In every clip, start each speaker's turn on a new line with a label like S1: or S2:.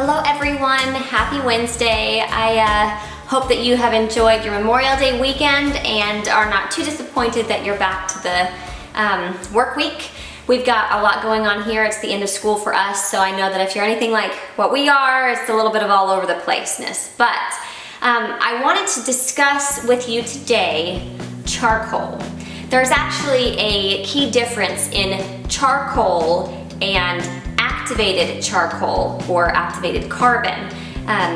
S1: Hello everyone, happy Wednesday. I hope that you have enjoyed your Memorial Day weekend and are not too disappointed that you're back to the work week. We've got a lot going on here. It's the end of school for us, so I know that if you're anything like what we are, it's a little bit of all over the placeness. But I wanted to discuss with you today charcoal. There's actually a key difference in charcoal and activated charcoal, or activated carbon,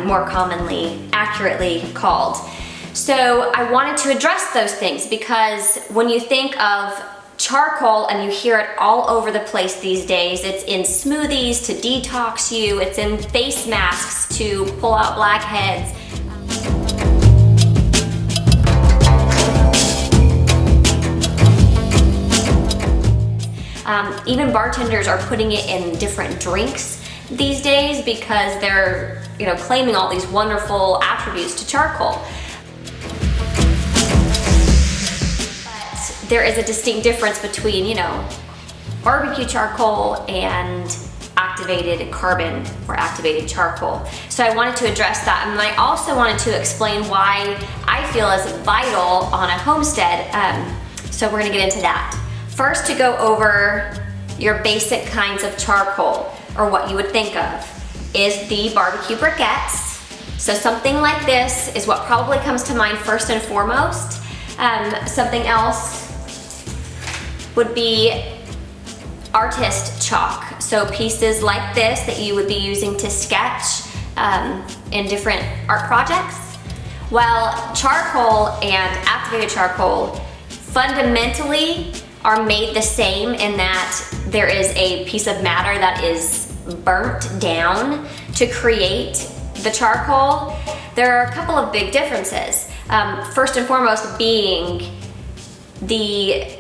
S1: more commonly, accurately called. So I wanted to address those things because when you think of charcoal and you hear it all over the place these days, it's in smoothies to detox you, it's in face masks to pull out blackheads. Even bartenders are putting it in different drinks these days because they're, claiming all these wonderful attributes to charcoal. But there is a distinct difference between, barbecue charcoal and activated carbon or activated charcoal. So I wanted to address that, and I also wanted to explain why I feel is vital on a homestead. So we're gonna get into that. First, to go over your basic kinds of charcoal, or what you would think of, is the barbecue briquettes. So something like this is what probably comes to mind first and foremost. Something else would be artist chalk. So pieces like this that you would be using to sketch in different art projects. Well, charcoal and activated charcoal fundamentally are made the same in that there is a piece of matter that is burnt down to create the charcoal. There are a couple of big differences. First and foremost being the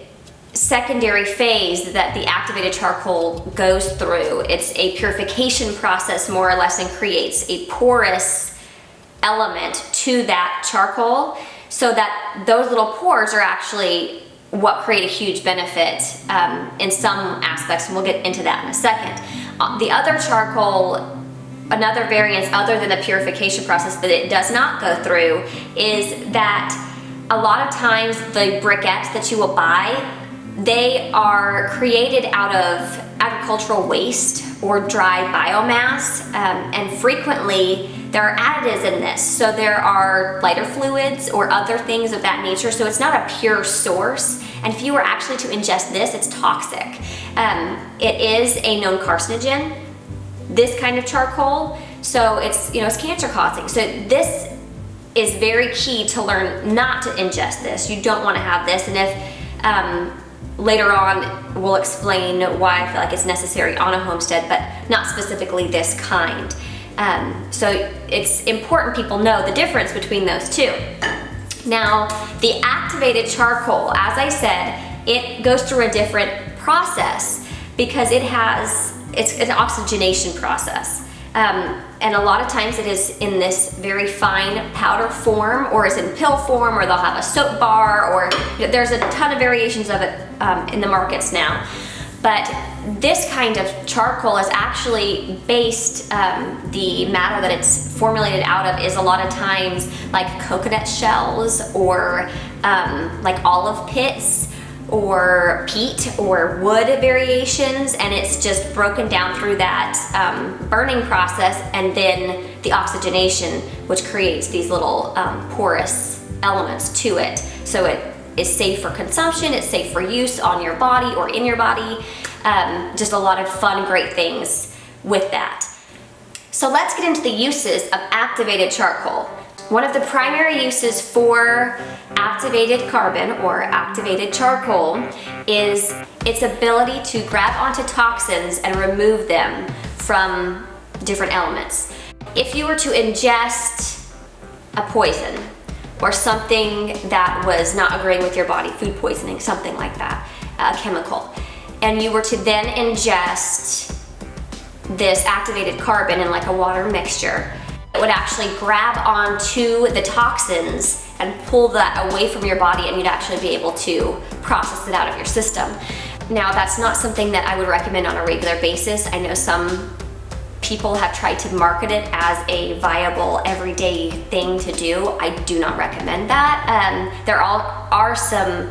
S1: secondary phase that the activated charcoal goes through. It's a purification process more or less, and creates a porous element to that charcoal, so that those little pores are actually what create a huge benefit in some aspects, and we'll get into that in a second. The other charcoal, another variance other than the purification process that it does not go through, is that a lot of times the briquettes that you will buy, they are created out of agricultural waste or dry biomass, and frequently there are additives in this. So there are lighter fluids or other things of that nature, so it's not a pure source. And if you were actually to ingest this, it's toxic. It is a known carcinogen, this kind of charcoal, so it's cancer causing. So this is very key to learn not to ingest this. You don't want to have this, and if later on we'll explain why I feel like it's necessary on a homestead, but not specifically this kind. So it's important people know the difference between those two. Now, the activated charcoal, as I said, it goes through a different process because it's an oxygenation process. And a lot of times it is in this very fine powder form, or is in pill form, or they'll have a soap bar, or there's a ton of variations of it in the markets now. But this kind of charcoal is actually based, the matter that it's formulated out of is a lot of times like coconut shells, or like olive pits, or peat or wood variations, and it's just broken down through that burning process, and then the oxygenation, which creates these little porous elements to it. So it is safe for consumption, it's safe for use on your body or in your body. Just a lot of fun, great things with that. So let's get into the uses of activated charcoal. One of the primary uses for activated carbon or activated charcoal is its ability to grab onto toxins and remove them from different elements. If you were to ingest a poison, or something that was not agreeing with your body, food poisoning, something like that, a chemical, and you were to then ingest this activated carbon in like a water mixture, it would actually grab onto the toxins and pull that away from your body, and you'd actually be able to process it out of your system. Now, that's not something that I would recommend on a regular basis. I know some people have tried to market it as a viable everyday thing to do. I do not recommend that. There are some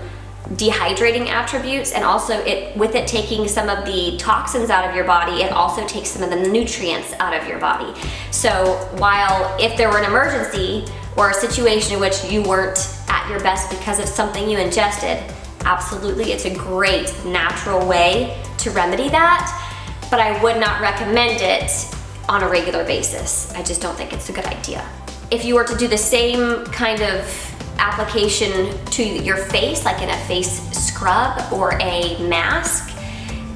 S1: dehydrating attributes, and also with it taking some of the toxins out of your body, it also takes some of the nutrients out of your body. So while if there were an emergency or a situation in which you weren't at your best because of something you ingested, absolutely it's a great natural way to remedy that, but I would not recommend it on a regular basis. I just don't think it's a good idea. If you were to do the same kind of application to your face, like in a face scrub or a mask,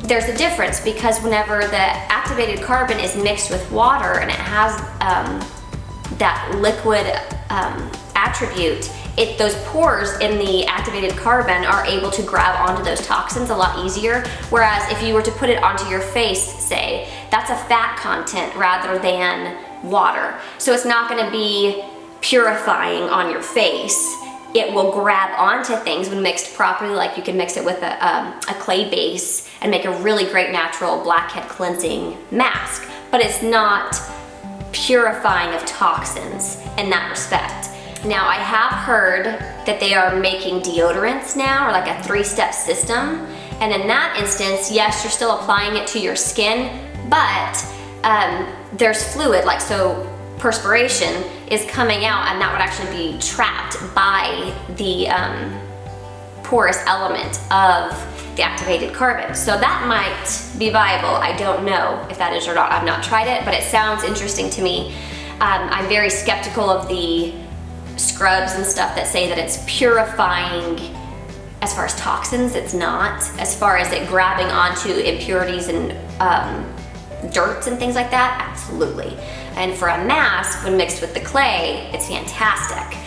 S1: there's a difference, because whenever the activated carbon is mixed with water and it has that liquid attribute, those pores in the activated carbon are able to grab onto those toxins a lot easier. Whereas if you were to put it onto your face, say, that's a fat content rather than water. So it's not gonna be purifying on your face. It will grab onto things when mixed properly, like you can mix it with a clay base and make a really great natural blackhead cleansing mask, but it's not purifying of toxins in that respect. Now, I have heard that they are making deodorants now, or like a 3-step system, and in that instance, yes, you're still applying it to your skin, but there's fluid, like so perspiration is coming out, and that would actually be trapped by the porous element of the activated carbon. So that might be viable. I don't know if that is or not. I've not tried it, but it sounds interesting to me. I'm very skeptical of the scrubs and stuff that say that it's purifying. As far as toxins, it's not. As far as it grabbing onto impurities and dirts and things like that, absolutely. And for a mask, when mixed with the clay, it's fantastic.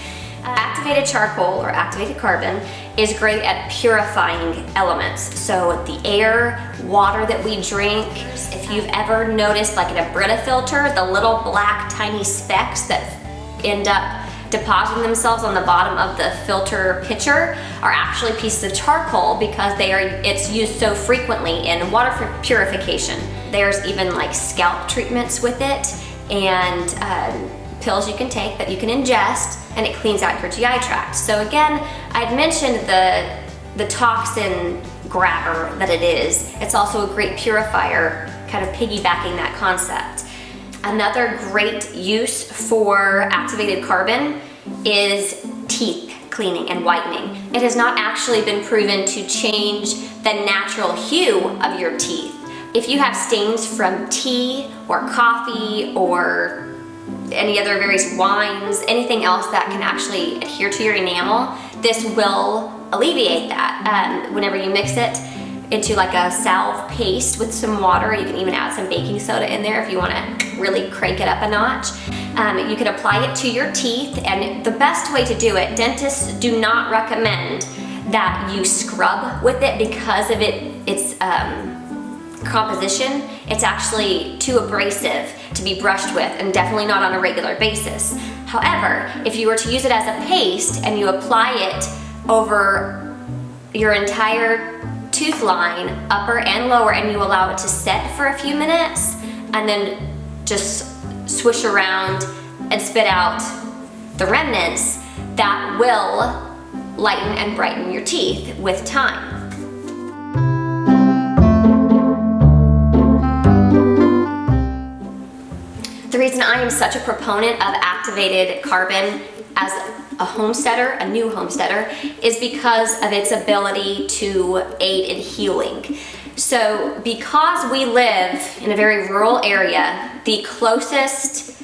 S1: Activated charcoal or activated carbon is great at purifying elements. So the air, water that we drink, if you've ever noticed, like in a Brita filter, the little black tiny specks that end up depositing themselves on the bottom of the filter pitcher are actually pieces of charcoal, because it's used so frequently in water purification. There's even like scalp treatments with it, and pills you can take that you can ingest, and it cleans out your GI tract. So again, I'd mentioned the toxin grabber that it is. It's also a great purifier, kind of piggybacking that concept. Another great use for activated carbon is teeth cleaning and whitening. It has not actually been proven to change the natural hue of your teeth. If you have stains from tea or coffee or any other various wines, anything else that can actually adhere to your enamel, this will alleviate that. Whenever you mix it into like a salve paste with some water, you can even add some baking soda in there if you want to really crank it up a notch. You can apply it to your teeth, and the best way to do it, dentists do not recommend that you scrub with it because of its composition. It's actually too abrasive to be brushed with, and definitely not on a regular basis. However, if you were to use it as a paste and you apply it over your entire tooth line, upper and lower, and you allow it to set for a few minutes, and then just swish around and spit out the remnants, that will lighten and brighten your teeth with time. The reason I am such a proponent of activated carbon as a homesteader, a new homesteader, is because of its ability to aid in healing. So because we live in a very rural area, the closest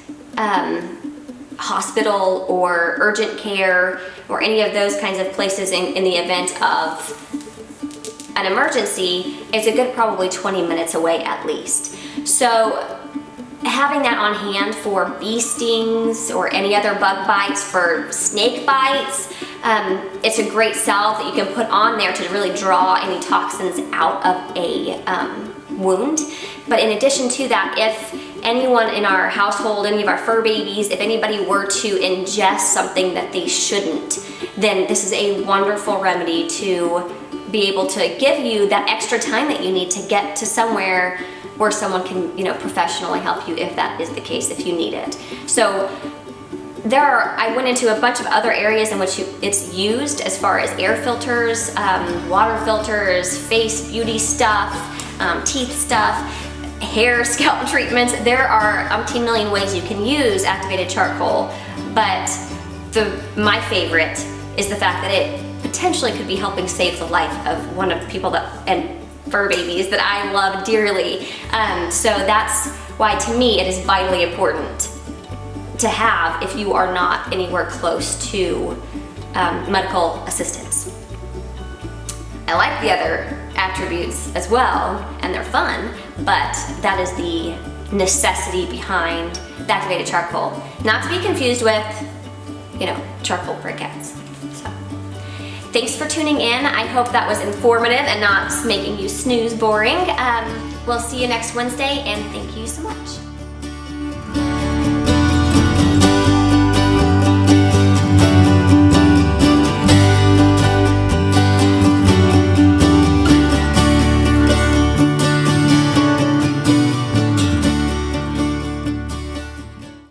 S1: hospital or urgent care or any of those kinds of places in the event of an emergency is a good probably 20 minutes away at least. So having that on hand for bee stings or any other bug bites, for snake bites, it's a great salve that you can put on there to really draw any toxins out of a wound. But in addition to that, if anyone in our household, any of our fur babies, if anybody were to ingest something that they shouldn't, then this is a wonderful remedy to be able to give you that extra time that you need to get to somewhere where someone can, you know, professionally help you if that is the case, if you need it. So I went into a bunch of other areas in which it's used, as far as air filters, water filters, face beauty stuff, teeth stuff, hair, scalp treatments. There are umpteen million ways you can use activated charcoal, but my favorite is the fact that it potentially could be helping save the life of one of the people and fur babies that I love dearly. So that's why, to me, it is vitally important to have if you are not anywhere close to medical assistance. I like the other attributes as well, and they're fun, but that is the necessity behind the activated charcoal. Not to be confused with, you know, charcoal briquettes. So, thanks for tuning in. I hope that was informative and not making you snooze boring. We'll see you next Wednesday, and thank you so much.